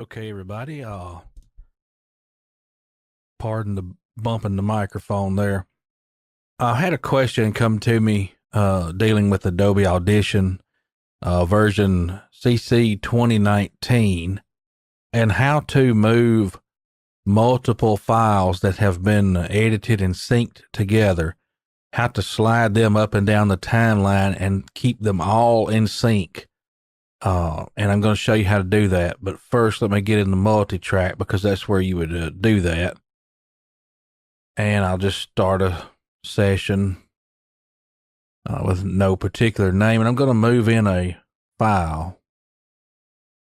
Okay, everybody. Pardon the bumping the microphone there. I had a question come to me dealing with Adobe Audition version CC 2019 and how to move multiple files that have been edited and synced together, how to slide them up and down the timeline and keep them all in sync. And I'm going to show you how to do that. But first, let me get in the multi-track because that's where you would do that. And I'll just start a session with no particular name. And I'm going to move in a file.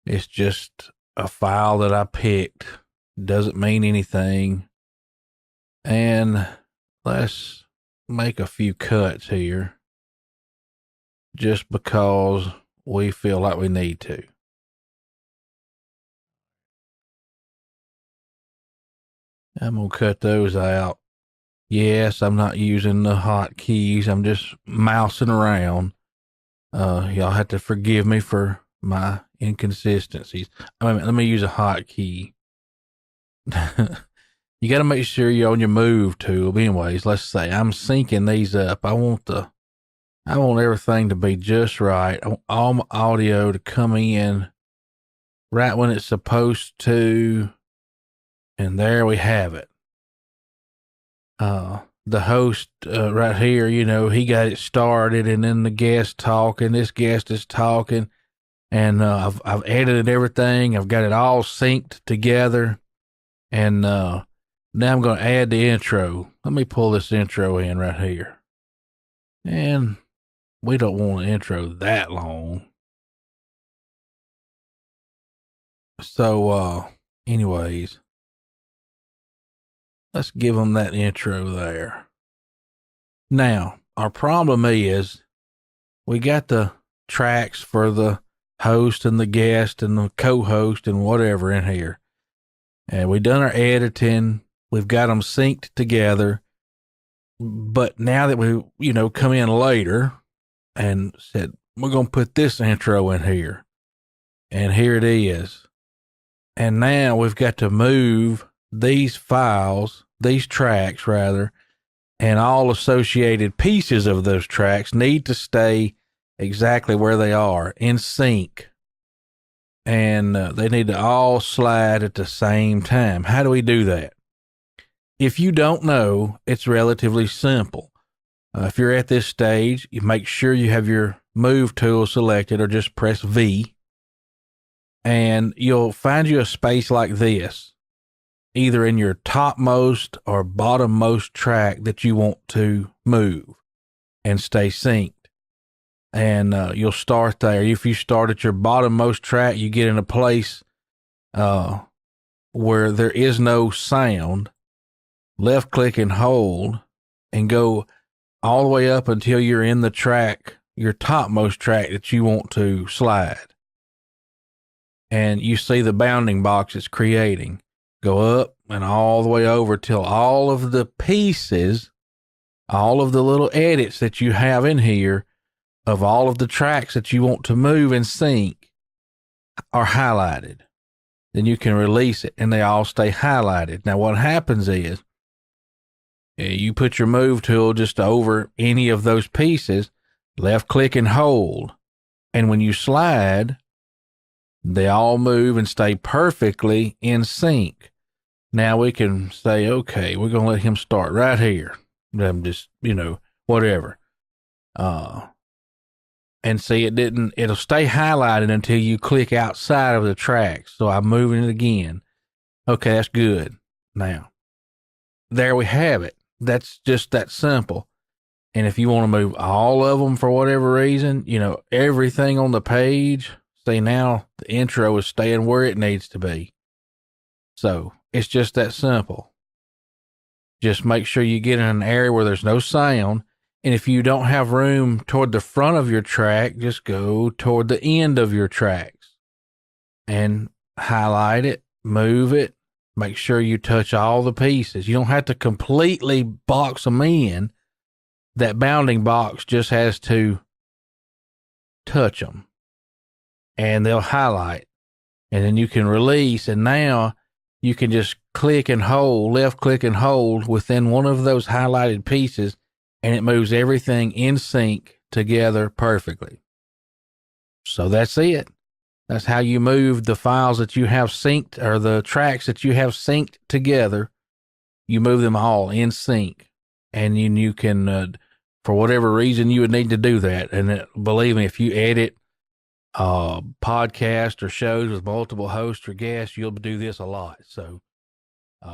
It's just a file that I picked. Doesn't mean anything. And let's make a few cuts here just because we feel like we need to. I'm going to cut those out. Yes, I'm not using the hotkeys. I'm just mousing around. Y'all have to forgive me for my inconsistencies. Let me use a hotkey. You got to make sure you're on your move tool. But anyways, let's say I'm syncing these up. I want everything to be just right. I want all my audio to come in right when it's supposed to. And there we have it. The host right here, he got it started, and then the guest talking. This guest is talking, and I've edited everything. I've got it all synced together, and now I'm going to add the intro. Let me pull this intro in right here, and we don't want an intro that long. So, anyways. Let's give them that intro there. Now, our problem is we got the tracks for the host and the guest and the co-host and whatever in here. And we done our editing. We've got them synced together. But now that we, come in later and said, we're going to put this intro in here. And here it is. And now we've got to move these files, these tracks rather, and all associated pieces of those tracks need to stay exactly where they are in sync. And they need to all slide at the same time. How do we do that? If you don't know, it's relatively simple. If you're at this stage, you make sure you have your move tool selected or just press V, and you'll find you a space like this, either in your topmost or bottommost track that you want to move and stay synced. And you'll start there. If you start at your bottommost track, you get in a place where there is no sound. Left click and hold and go all the way up until you're in the track, your topmost track that you want to slide. And you see the bounding box it's creating. Go up and all the way over till all of the pieces, all of the little edits that you have in here of all of the tracks that you want to move and sync are highlighted. Then you can release it and they all stay highlighted. Now what happens is you put your move tool just over any of those pieces, left click and hold. And when you slide, they all move and stay perfectly in sync. Now we can say, okay, we're going to let him start right here. I'm just, whatever. And see, it'll stay highlighted until you click outside of the tracks. So I'm moving it again. Okay, that's good. Now, there we have it. That's just that simple. And if you want to move all of them for whatever reason, everything on the page, see now the intro is staying where it needs to be. So it's just that simple. Just make sure you get in an area where there's no sound. And if you don't have room toward the front of your track, just go toward the end of your tracks and highlight it, move it, make sure you touch all the pieces. You don't have to completely box them in. That bounding box just has to touch them and they'll highlight. and then you can release. And now you can just click and hold, left click and hold within one of those highlighted pieces, and it moves everything in sync together perfectly. So that's it. That's how you move the files that you have synced, or the tracks that you have synced together. You move them all in sync, and you can, for whatever reason, you would need to do that. And believe me, if you edit podcast or shows with multiple hosts or guests, you'll do this a lot. So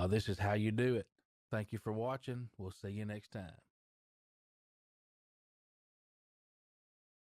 this is how you do it. Thank you for watching. We'll see you next time.